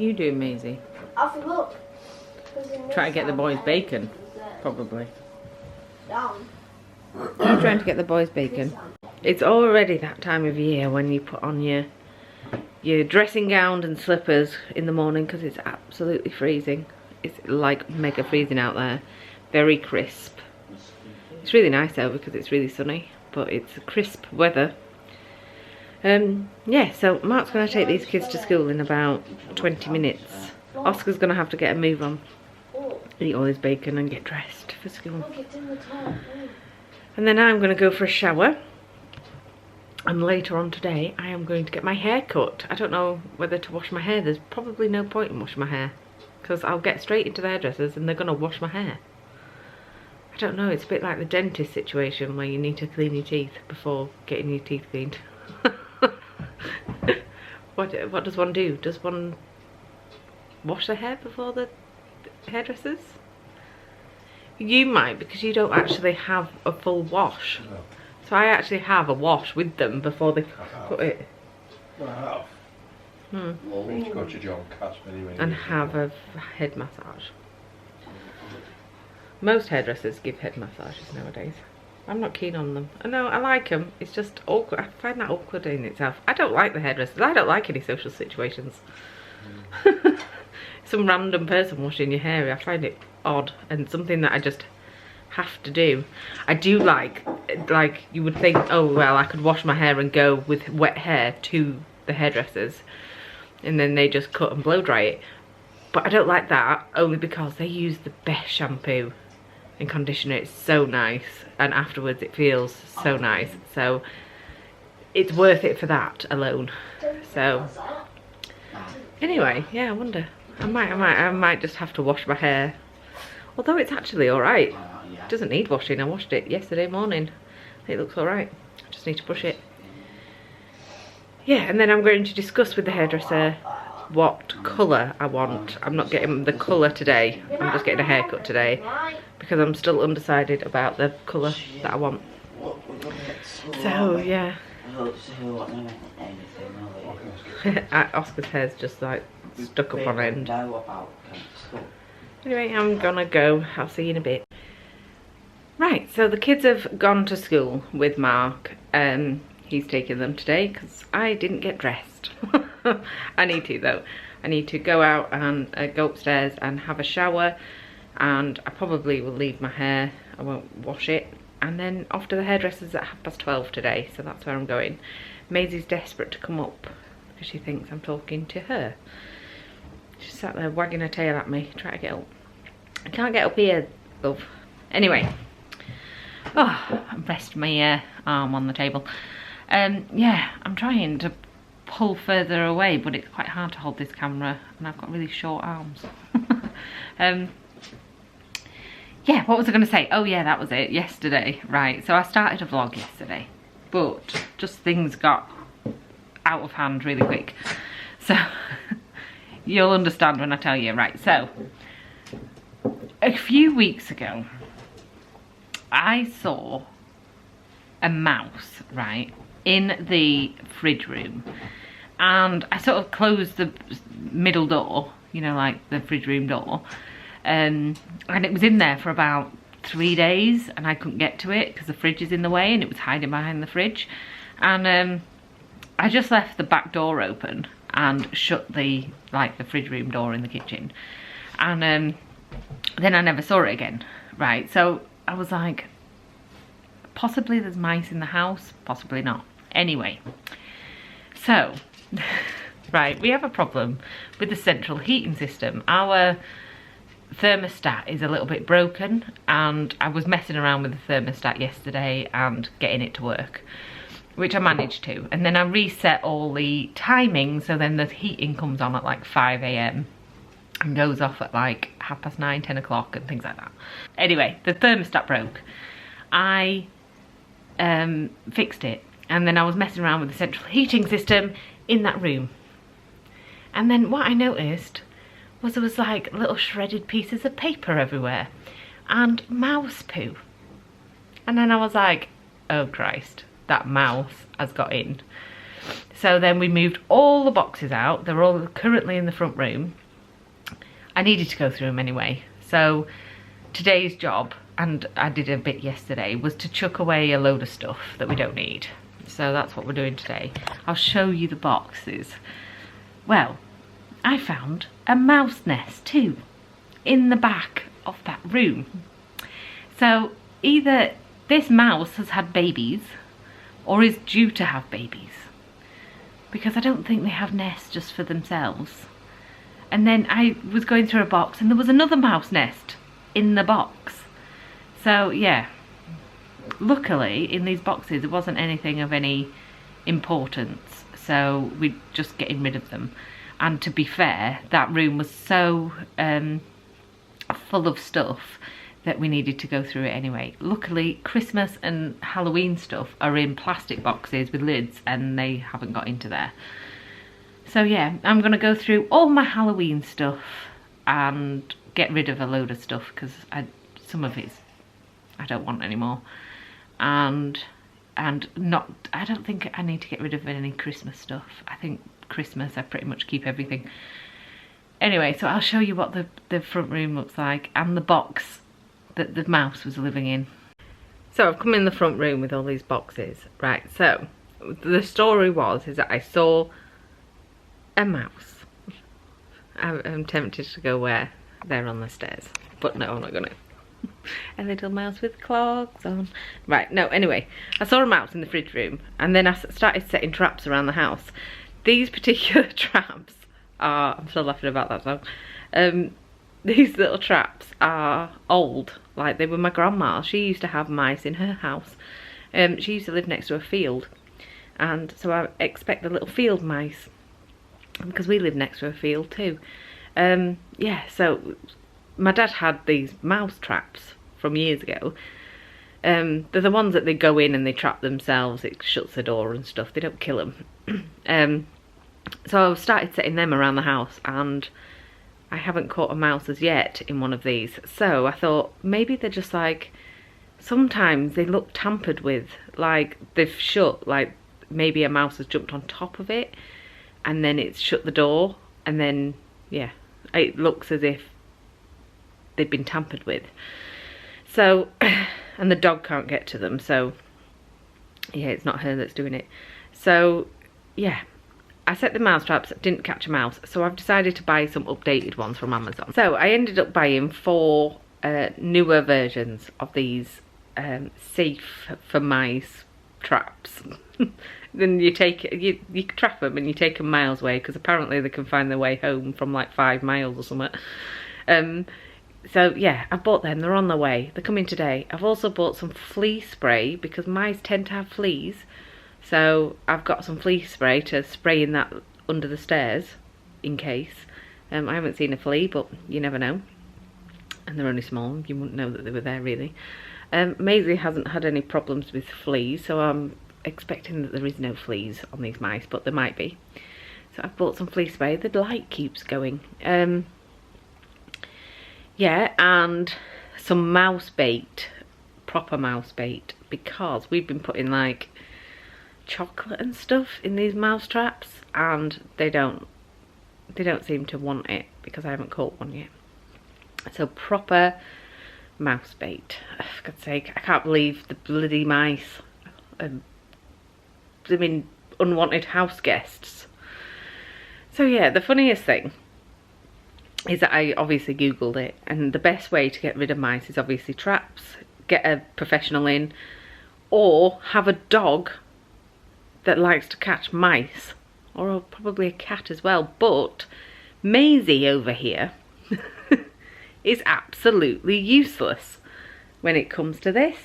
you doing, Maisie? Have a look. Try to get the boys bacon, probably. Down. I'm trying to get the boys bacon. It's already that time of year when you put on your dressing gown and slippers in the morning because it's absolutely freezing. It's like mega freezing out there. Very crisp. It's really nice though because it's really sunny, but it's crisp weather. Yeah, so Mark's going to take these kids to school in about 20 minutes. Oscar's going to have to get a move on, eat all his bacon and get dressed for school. And then I'm going to go for a shower. And later on today, I am going to get my hair cut. I don't know whether to wash my hair. There's probably no point in washing my hair, because I'll get straight into the hairdressers and they're going to wash my hair. I don't know, it's a bit like the dentist situation where you need to clean your teeth before getting your teeth cleaned. What does one do? Does one wash their hair before the hairdressers? You might, because you don't actually have a full wash. No. So I actually have a wash with them before they put it. Well, I have. Well, we need to go to John Cass anyway. And have a head massage. Most hairdressers give head massages nowadays. I'm not keen on them. I know, I like them. It's just awkward. I find that awkward in itself. I don't like the hairdressers. I don't like any social situations. Some random person washing your hair, I find it odd and something that I just have to do. I do like you would think, oh well, I could wash my hair and go with wet hair to the hairdressers and then they just cut and blow dry it. But I don't like that, only because they use the best shampoo and conditioner. It's so nice, and afterwards it feels so nice, so it's worth it for that alone. So anyway, yeah, I wonder, I might just have to wash my hair, although it's actually all right. It doesn't need washing. I washed it yesterday morning. It looks all right. I just need to brush it. Yeah, and then I'm going to discuss with the hairdresser what colour I want. I'm not getting the colour today. I'm just getting a haircut today because I'm still undecided about the colour that I want. So yeah. Oscar's hair's just like stuck up on end. Anyway, I'm gonna go. I'll see you in a bit. Right, so the kids have gone to school with Mark. He's taking them today because I didn't get dressed. I need to though. I need to go out and go upstairs and have a shower, and I probably will leave my hair. I won't wash it, and then off to the hairdressers at 12:30 today, so that's where I'm going. Maisie's desperate to come up because she thinks I'm talking to her. She's sat there wagging her tail at me, trying to get up. I can't get up here, love. Anyway, oh, I rested my arm on the table. Yeah, I'm trying to pull further away, but it's quite hard to hold this camera, and I've got really short arms. Yeah, what was I going to say? Oh yeah, that was it, yesterday. Right, so I started a vlog yesterday, but just things got out of hand really quick. So, you'll understand when I tell you. Right, so, a few weeks ago, I saw a mouse, right, in the fridge room, and I sort of closed the middle door, you know, like the fridge room door, and it was in there for about 3 days, and I couldn't get to it because the fridge is in the way and it was hiding behind the fridge. And I just left the back door open and shut the fridge room door in the kitchen, and then I never saw it again. Right, so I was like, possibly there's mice in the house, possibly not. Anyway, so right, we have a problem with the central heating system. Our thermostat is a little bit broken, and I was messing around with the thermostat yesterday and getting it to work, which I managed to, and then I reset all the timing, so then the heating comes on at like 5 AM and goes off at like 9:30, 10 o'clock and things like that. Anyway, the thermostat broke. I fixed it, and then I was messing around with the central heating system in that room, and then what I noticed was there was like little shredded pieces of paper everywhere and mouse poo, and then I was like, oh Christ, that mouse has got in. So then we moved all the boxes out. They're all currently in the front room. I needed to go through them anyway. So today's job, and I did a bit yesterday, was to chuck away a load of stuff that we don't need. So that's what we're doing today. I'll show you the boxes. Well, I found a mouse nest too in the back of that room. So either this mouse has had babies or is due to have babies, because I don't think they have nests just for themselves. And then I was going through a box and there was another mouse nest in the box. So yeah, luckily in these boxes there wasn't anything of any importance, so we're just getting rid of them. And to be fair, that room was so full of stuff that we needed to go through it anyway. Luckily, Christmas and Halloween stuff are in plastic boxes with lids and they haven't got into there. So yeah, I'm gonna go through all my Halloween stuff and get rid of a load of stuff, because some of it I don't want anymore. And I don't think I need to get rid of any Christmas stuff. I think Christmas I pretty much keep everything. Anyway, so I'll show you what the front room looks like and the box that the mouse was living in. So I've come in the front room with all these boxes. Right, so the story is that I saw a mouse. I'm tempted to go where they're on the stairs, but no, I'm not gonna. A little mouse with clogs on. Right, no, anyway, I saw a mouse in the fridge room and then I started setting traps around the house. These particular traps are, I'm still laughing about that song. These little traps are old, like they were my grandma's. She used to have mice in her house. She used to live next to a field, and so I expect the little field mice, because we live next to a field too. Yeah, so my dad had these mouse traps from years ago. They're the ones that they go in and they trap themselves. It shuts the door and stuff. They don't kill them. So I started setting them around the house, and I haven't caught a mouse as yet in one of these. So I thought maybe they're just like, sometimes they look tampered with, like they've shut, like maybe a mouse has jumped on top of it and then it's shut the door, and then yeah, it looks as if they've been tampered with. So, and the dog can't get to them, so yeah, it's not her that's doing it. So yeah, I set the mouse traps, didn't catch a mouse, so I've decided to buy some updated ones from Amazon. So I ended up buying 4 newer versions of these safe for mice traps. Then you trap them and you take them miles away, because apparently they can find their way home from like 5 miles or something. So yeah, I bought them, they're on their way, they're coming today. I've also bought some flea spray, because mice tend to have fleas. So I've got some flea spray to spray in that under the stairs, in case. I haven't seen a flea, but you never know. And they're only small, you wouldn't know that they were there really. Maisie hasn't had any problems with fleas, so I'm expecting that there is no fleas on these mice, but there might be. So I've bought some flea spray, the light keeps going. Yeah, and some mouse bait, proper mouse bait, because we've been putting like chocolate and stuff in these mouse traps, and they don't seem to want it, because I haven't caught one yet. So proper mouse bait. For God's sake, I can't believe the bloody mice. I mean, unwanted house guests. So yeah, the funniest thing is that I obviously googled it, and the best way to get rid of mice is obviously traps, get a professional in, or have a dog that likes to catch mice, or probably a cat as well. But Maisie over here is absolutely useless when it comes to this,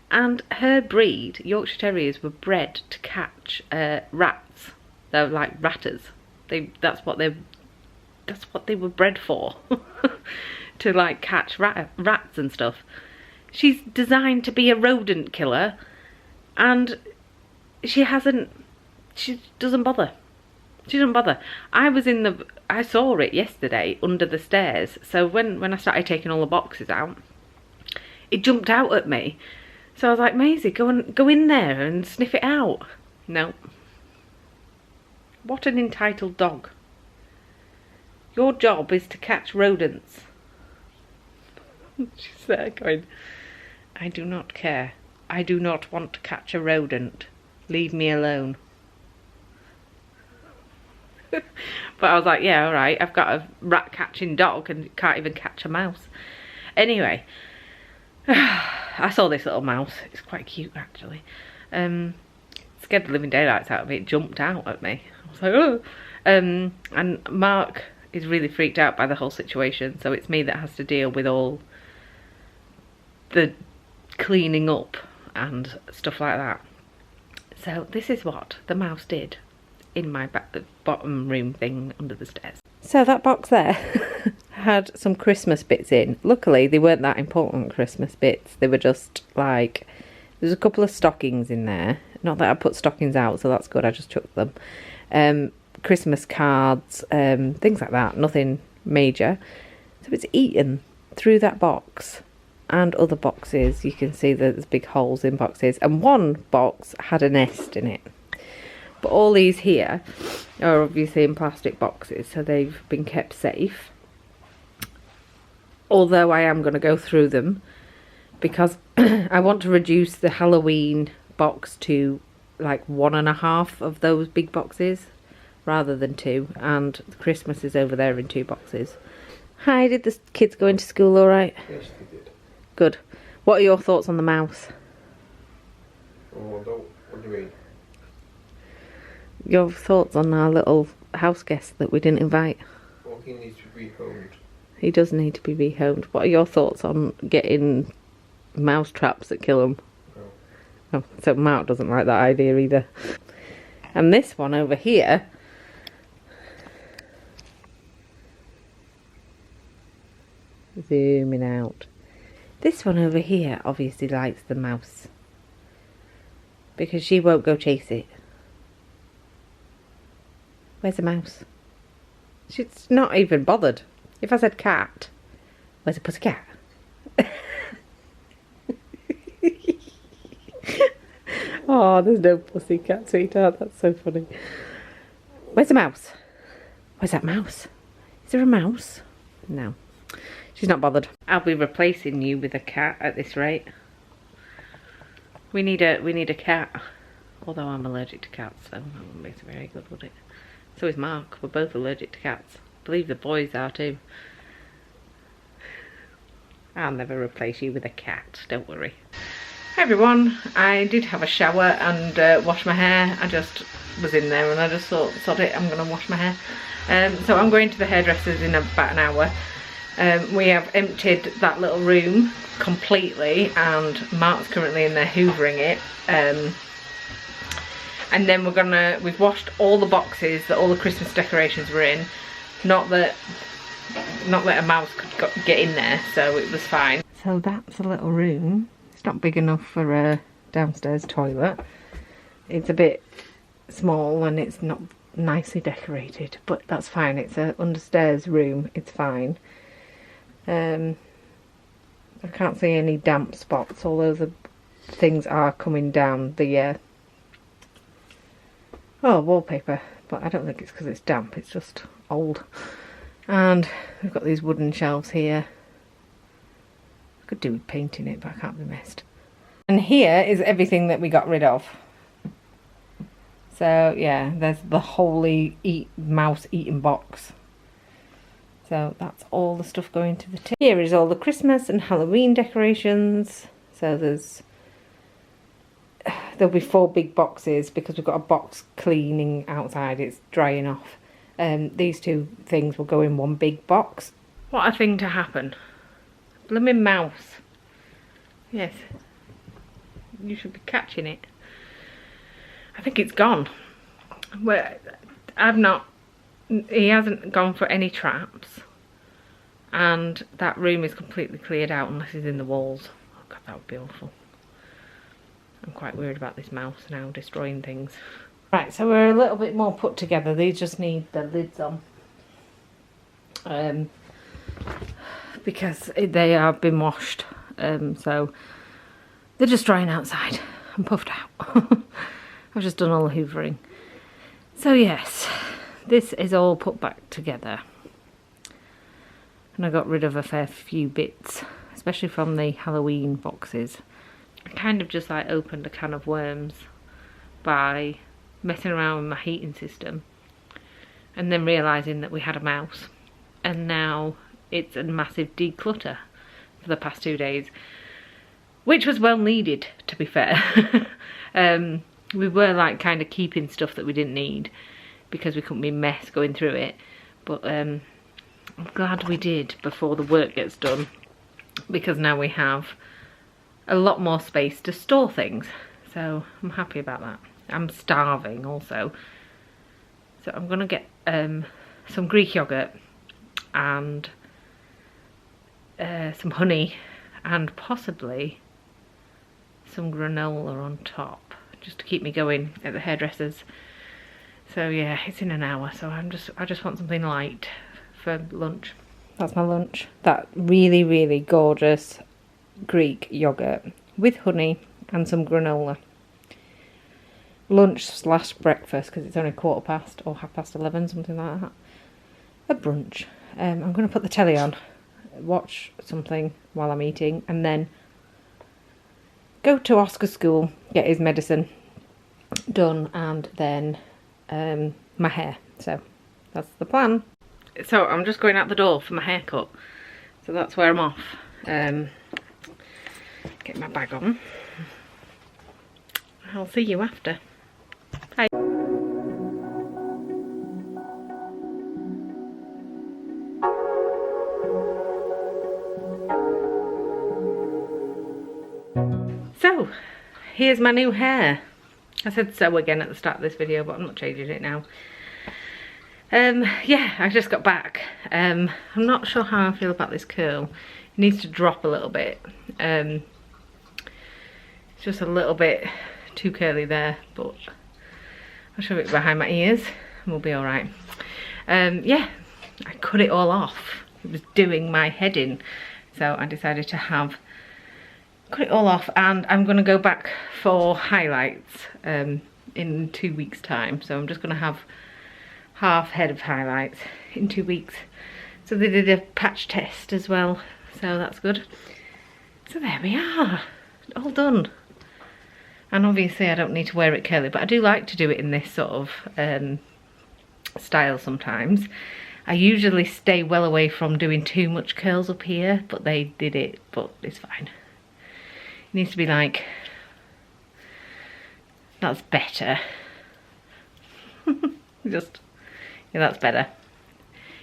and her breed, Yorkshire Terriers, were bred to catch rats. They're like ratters. That's what they were bred for. To like catch rats and stuff. She's designed to be a rodent killer, and she doesn't bother. She doesn't bother. I saw it yesterday under the stairs, so when I started taking all the boxes out, it jumped out at me. So I was like, Maisie, go in there and sniff it out. No. What an entitled dog. Your job is to catch rodents. She's there going, I do not care. I do not want to catch a rodent. Leave me alone. But I was like, yeah, alright, I've got a rat catching dog and can't even catch a mouse. Anyway, I saw this little mouse. It's quite cute actually. Scared the living daylights out of it. It jumped out at me. I was like, oh. And Mark is really freaked out by the whole situation, so it's me that has to deal with all the cleaning up and stuff like that. So this is what the mouse did in my bottom room thing under the stairs. So that box there had some Christmas bits in. Luckily they weren't that important Christmas bits. They were just like, there's a couple of stockings in there. Not that I put stockings out, so that's good, I just chucked them. Christmas cards, things like that, nothing major. So it's eaten through that box and other boxes. You can see that there's big holes in boxes, and one box had a nest in it. But all these here are obviously in plastic boxes, so they've been kept safe. Although I am going to go through them because I want to reduce the Halloween box to like 1.5 of those big boxes rather than 2, and the Christmas is over there in 2 boxes. Hi, did the kids go into school all right? Yes, they did. Good. What are your thoughts on the mouse? Oh, what do you mean? Your thoughts on our little house guest that we didn't invite? Well, he needs to be rehomed. He does need to be rehomed. What are your thoughts on getting mouse traps that kill them? Oh, so Mark doesn't like that idea either. And this one over here, zooming out, this one over here obviously likes the mouse because she won't go chase it. Where's the mouse? She's not even bothered. If I said cat, where's a pussycat? Oh, there's no pussycat, sweetheart. That's so funny. Where's the mouse? Where's that mouse? Is there a mouse? No. She's not bothered. I'll be replacing you with a cat at this rate. We need a cat. Although I'm allergic to cats, so that wouldn't be very good, would it? So is Mark. We're both allergic to cats. I believe the boys are too. I'll never replace you with a cat, don't worry. Hi everyone, I did have a shower and wash my hair. I just was in there and I just thought, sod it, I'm going to wash my hair. So I'm going to the hairdresser's in about an hour. We have emptied that little room completely and Mark's currently in there hoovering it. And then we've washed all the boxes that all the Christmas decorations were in. Not that a mouse could get in there, so it was fine. So that's a little room. It's not big enough for a downstairs toilet. It's a bit small and it's not nicely decorated, but that's fine. It's a understairs room, it's fine. I can't see any damp spots, although the things are coming down the wallpaper, but I don't think it's because it's damp, it's just old. And we've got these wooden shelves here. I could do with painting it, but I can't be messed. And here is everything that we got rid of. So yeah, there's the holy mouse eating box. So that's all the stuff going to the tip. Here is all the Christmas and Halloween decorations. So there'll be 4 big boxes because we've got a box cleaning outside. It's drying off. These 2 things will go in 1 big box. What a thing to happen. Blooming mouse. Yes. You should be catching it. I think it's gone. Well, he hasn't gone for any traps. And that room is completely cleared out unless he's in the walls. Oh God, that would be awful. I'm quite worried about this mouse now destroying things. Right, so we're a little bit more put together. These just need the lids on. Because they have been washed. So they're just drying outside. I'm puffed out. I've just done all the hoovering. So yes, this is all put back together. And I got rid of a fair few bits, especially from the Halloween boxes. I kind of just like opened a can of worms by messing around with my heating system and then realising that we had a mouse. And now it's a massive declutter for the past 2 days, which was well needed, to be fair. We were like kind of keeping stuff that we didn't need because we couldn't be mess going through it, but I'm glad we did before the work gets done, because now we have a lot more space to store things, so I'm happy about that. I'm starving also, so I'm gonna get some Greek yogurt and some honey and possibly some granola on top, just to keep me going at the hairdressers. So yeah, it's in an hour, so I just want something light for lunch. That's my lunch. That really, really gorgeous Greek yogurt with honey and some granola. Lunch slash breakfast, because it's only 11:15 or 11:30, something like that. A brunch. I'm going to put the telly on, watch something while I'm eating, and then go to Oscar's school, get his medicine done, and then my hair. So that's the plan. So I'm just going out the door for my haircut, so that's where I'm off. Get my bag on. I'll see you after. Bye. So here's my new hair. I said so again at the start of this video, but I'm not changing it now. Yeah, I just got back. I'm not sure how I feel about this curl. It needs to drop a little bit. It's just a little bit too curly there, but I'll shove it behind my ears and we'll be all right. Yeah, I cut it all off. It was doing my head in, so I decided to cut it all off, and I'm going to go back for highlights in 2 weeks' time. So I'm just going to have half head of highlights in 2 weeks. So they did a patch test as well, so that's good. So there we are, all done. And obviously I don't need to wear it curly, but I do like to do it in this sort of style sometimes. I usually stay well away from doing too much curls up here, but they did it, but it's fine. It needs to be like, that's better. Just, yeah, that's better.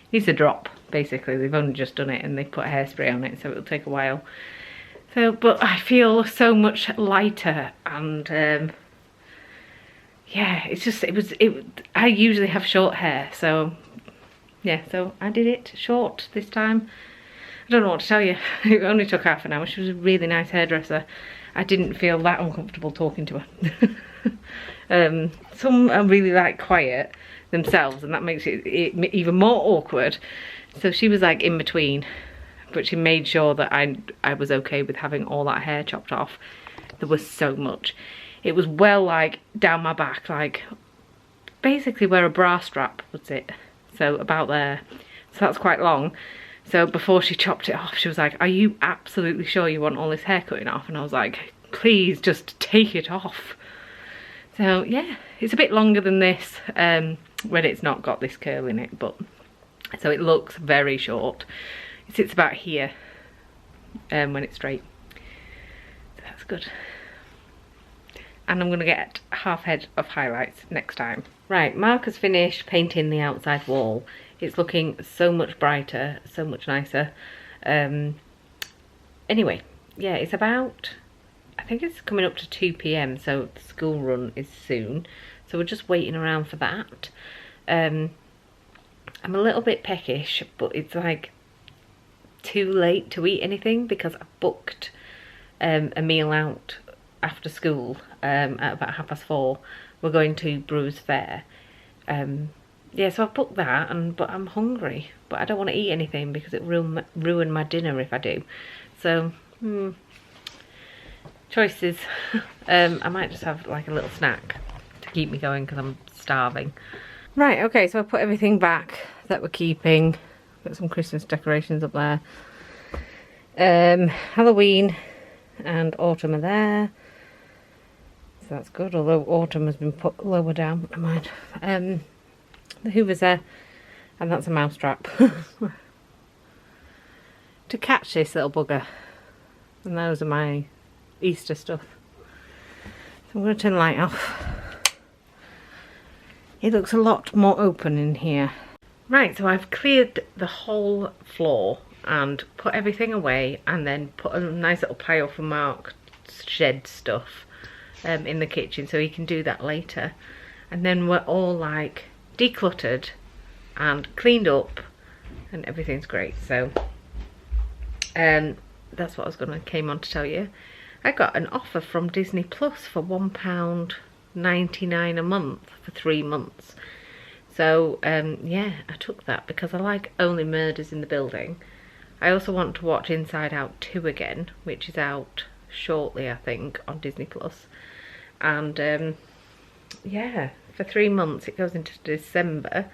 It needs to drop, basically. They've only just done it and they put hairspray on it, so it'll take a while. So, but I feel so much lighter, and yeah, it's just, I usually have short hair, so yeah, so I did it short this time. I don't know what to tell you. It only took half an hour. She was a really nice hairdresser. I didn't feel that uncomfortable talking to her. Some are really like quiet themselves, and that makes it even more awkward. So she was like in between, but she made sure that I was okay with having all that hair chopped off. There was so much. It was well like down my back, like basically where a bra strap would sit. So about there. So that's quite long. So before she chopped it off, she was like, are you absolutely sure you want all this hair cutting off? And I was like, please just take it off. So yeah, it's a bit longer than this when it's not got this curl in it, but so it looks very short. It sits about here when it's straight. So that's good. And I'm gonna get half head of highlights next time. Right, Mark has finished painting the outside wall. It's looking so much brighter, so much nicer. Anyway, yeah, it's about, I think it's coming up to 2 PM, so the school run is soon. So we're just waiting around for that. I'm a little bit peckish, but it's like too late to eat anything because I booked a meal out after school at about 4:30. We're going to Brewers Fair. Yeah, so I've booked that, but I'm hungry, but I don't want to eat anything because it ruin my dinner if I do. So, choices. I might just have like a little snack to keep me going because I'm starving. Right, okay, so I put everything back that we're keeping. Got some Christmas decorations up there. Halloween and autumn are there. So that's good, although autumn has been put lower down, but never mind. The Hoover's there, and that's a mousetrap. To catch this little bugger. And those are my Easter stuff. So I'm going to turn the light off. It looks a lot more open in here. Right, so I've cleared the whole floor and put everything away, and then put a nice little pile for Mark's shed stuff in the kitchen, so he can do that later. And then we're all like decluttered and cleaned up and everything's great. So that's what I was came on to tell you. I got an offer from Disney Plus for £1.99 a month for 3 months. So yeah, I took that because I like Only Murders in the Building. I also want to watch Inside Out 2 again, which is out shortly, I think, on Disney Plus. And yeah, for 3 months, it goes into December.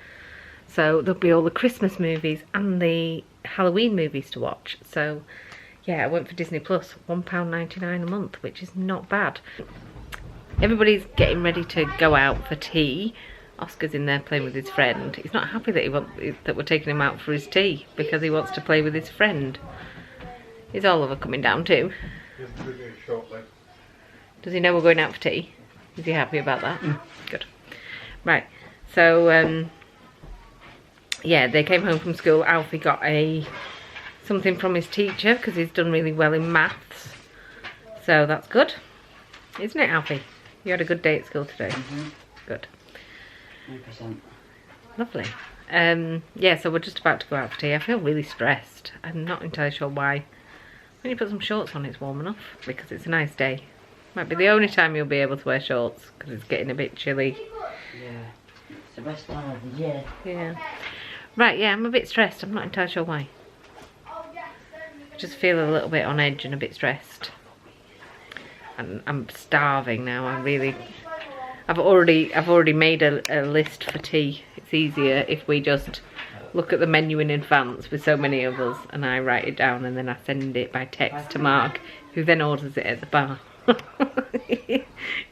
So there'll be all the Christmas movies and the Halloween movies to watch. So yeah, I went for Disney Plus, £1.99 a month, which is not bad. Everybody's getting ready to go out for tea. Oscar's in there playing with his friend. He's not happy that we're taking him out for his tea because he wants to play with his friend. Is Oliver coming down too? Does he know we're going out for tea? Is he happy about that? Good. Right, so yeah, they came home from school. Alfie got something from his teacher because he's done really well in maths. So that's good. Isn't it, Alfie? You had a good day at school today? Good. 100%. Lovely. Yeah, so we're just about to go out for tea. I feel really stressed. I'm not entirely sure why. When you put some shorts on, it's warm enough because it's a nice day. Might be the only time you'll be able to wear shorts because it's getting a bit chilly. Yeah, it's the best time of the year. Yeah. Right, yeah, I'm a bit stressed. I'm not entirely sure why. I just feel a little bit on edge and a bit stressed. And I'm starving now. I've already made a list for tea. It's easier if we just look at the menu in advance with so many of us, and I write it down and then I send it by text to Mark, who then orders it at the bar.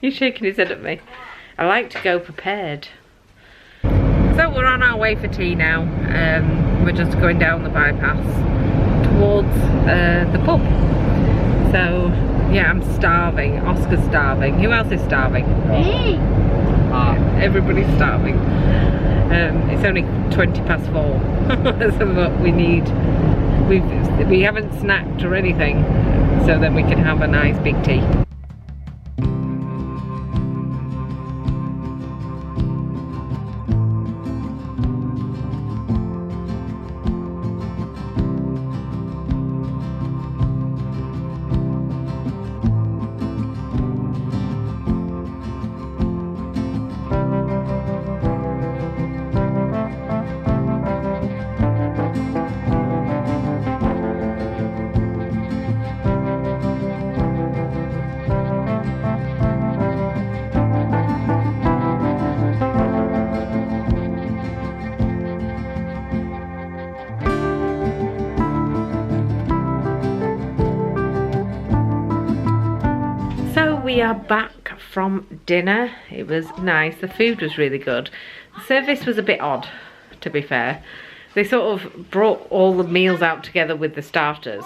He's shaking his head at me. I like to go prepared. So we're on our way for tea now. We're just going down the bypass towards the pub. So yeah, I'm starving. Oscar's starving. Who else is starving? Me. Everybody's starving. It's only 4:20. So what we haven't snacked or anything, so that we can have a nice big tea. We are back from dinner. It was nice. The food was really good. The service was a bit odd, to be fair. They sort of brought all the meals out together with the starters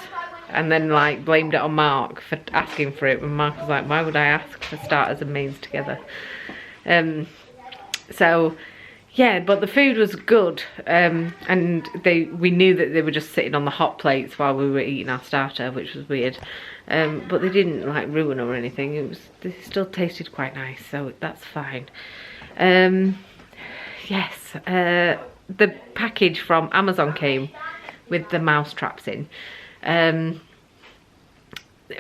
and then like blamed it on Mark for asking for it, when Mark was like, why would I ask for starters and mains together? So yeah, but the food was good, and we knew that they were just sitting on the hot plates while we were eating our starter, which was weird. But they didn't like ruin or anything. They still tasted quite nice, so that's fine. Yes, the package from Amazon came with the mouse traps in.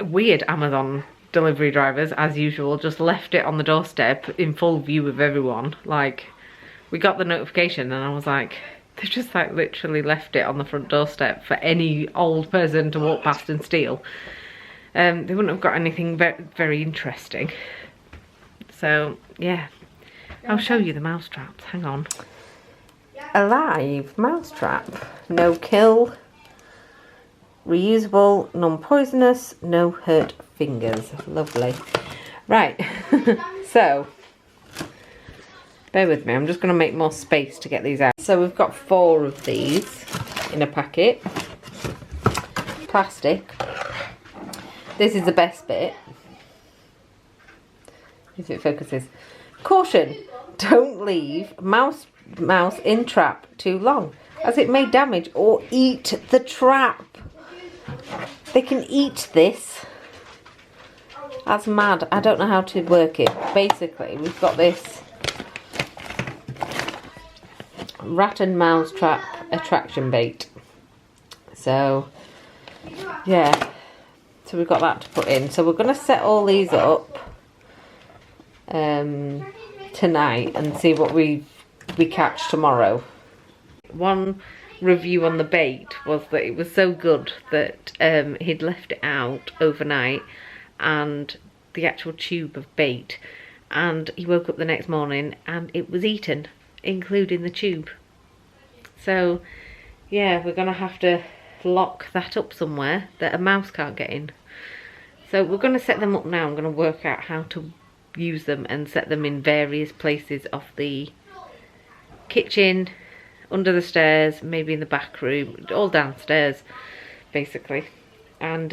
Weird Amazon delivery drivers, as usual, just left it on the doorstep in full view of everyone. Like, we got the notification and I was like, they've just like literally left it on the front doorstep for any old person to walk past and steal. They wouldn't have got anything very interesting. So yeah, I'll show you the mouse traps. Hang on. alive mousetrap. No kill, reusable, non-poisonous, no hurt fingers. Lovely. Right, so bear with me, I'm just going to make more space to get these out. So we've got 4 of these in a packet. Plastic. This is the best bit. If it focuses. Caution, don't leave mouse in trap too long, as it may damage or eat the trap. They can eat this. That's mad. I don't know how to work it. Basically, we've got this rat and mouse trap attraction bait. So, yeah. So we've got that to put in. So we're going to set all these up tonight and see what we catch tomorrow. One review on the bait was that it was so good that he'd left it out overnight, and the actual tube of bait, and he woke up the next morning and it was eaten, including the tube. So yeah, we're gonna have to lock that up somewhere that a mouse can't get in. So we're going to set them up now. I'm going to work out how to use them and set them in various places of the kitchen, under the stairs, maybe in the back room, all downstairs basically, and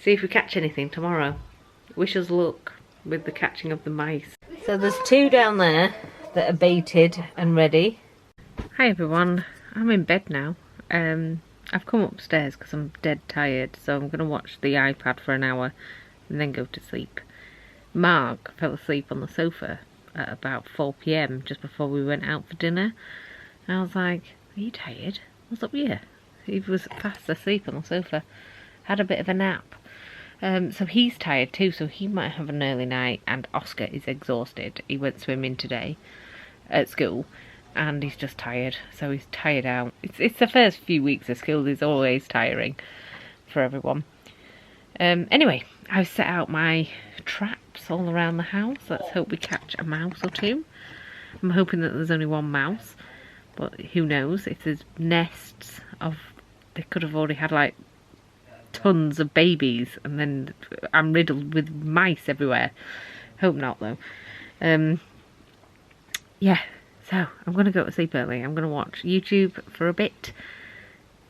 see if we catch anything tomorrow. Wish us luck with the catching of the mice. So there's 2 down there that are baited and ready. Hi everyone, I'm in bed now. I've come upstairs because I'm dead tired, so I'm going to watch the iPad for an hour and then go to sleep. Mark fell asleep on the sofa at about 4 PM just before we went out for dinner. And I was like, are you tired? What's up with you? He was fast asleep on the sofa. Had a bit of a nap. So he's tired too, so he might have an early night, and Oscar is exhausted. He went swimming today at school. And he's just tired, so he's tired out. It's the first few weeks of school is always tiring for everyone. Anyway, I've set out my traps all around the house. Let's hope we catch a mouse or 2. I'm hoping that there's only 1 mouse, but who knows? If there's nests of, they could have already had like tons of babies, and then I'm riddled with mice everywhere. Hope not though. Yeah. So, I'm going to go to sleep early. I'm going to watch YouTube for a bit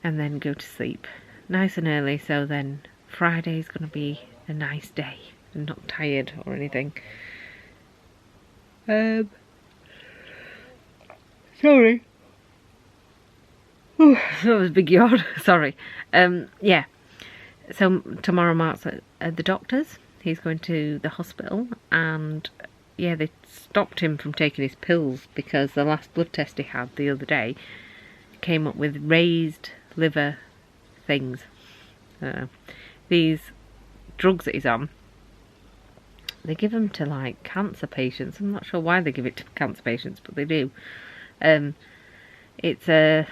and then go to sleep nice and early, so then Friday's going to be a nice day. I'm not tired or anything. Sorry. Ooh, that was a big yawn. Sorry. Yeah. So, tomorrow Mark's at the doctor's. He's going to the hospital, and yeah, they stopped him from taking his pills because the last blood test he had the other day came up with raised liver things. These drugs that he's on, they give them to like cancer patients. I'm not sure why they give it to cancer patients, but they do. It's the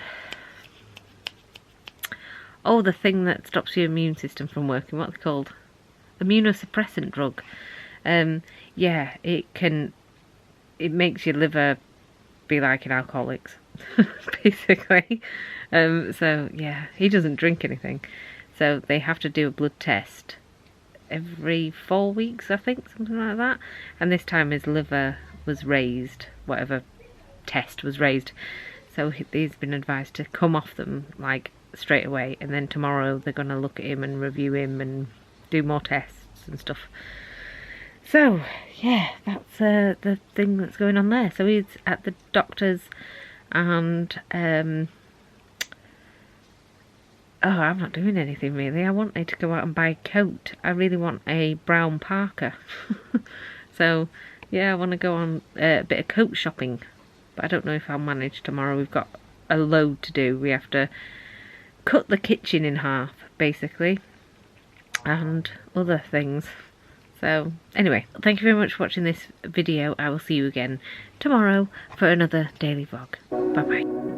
thing that stops your immune system from working. What's it called? Immunosuppressant drug. Yeah, it makes your liver be like an alcoholic's, basically. So yeah, he doesn't drink anything, so they have to do a blood test every 4 weeks, I think, something like that. And this time his liver was raised, whatever test was raised, so he's been advised to come off them like straight away, and then tomorrow they're going to look at him and review him and do more tests and stuff. So, yeah, that's the thing that's going on there. So he's at the doctor's, and I'm not doing anything really. I wanted to go out and buy a coat. I really want a brown parka. So, yeah, I want to go on a bit of coat shopping, but I don't know if I'll manage tomorrow. We've got a load to do. We have to cut the kitchen in half, basically, and other things. So, anyway, thank you very much for watching this video. I will see you again tomorrow for another daily vlog. Bye bye.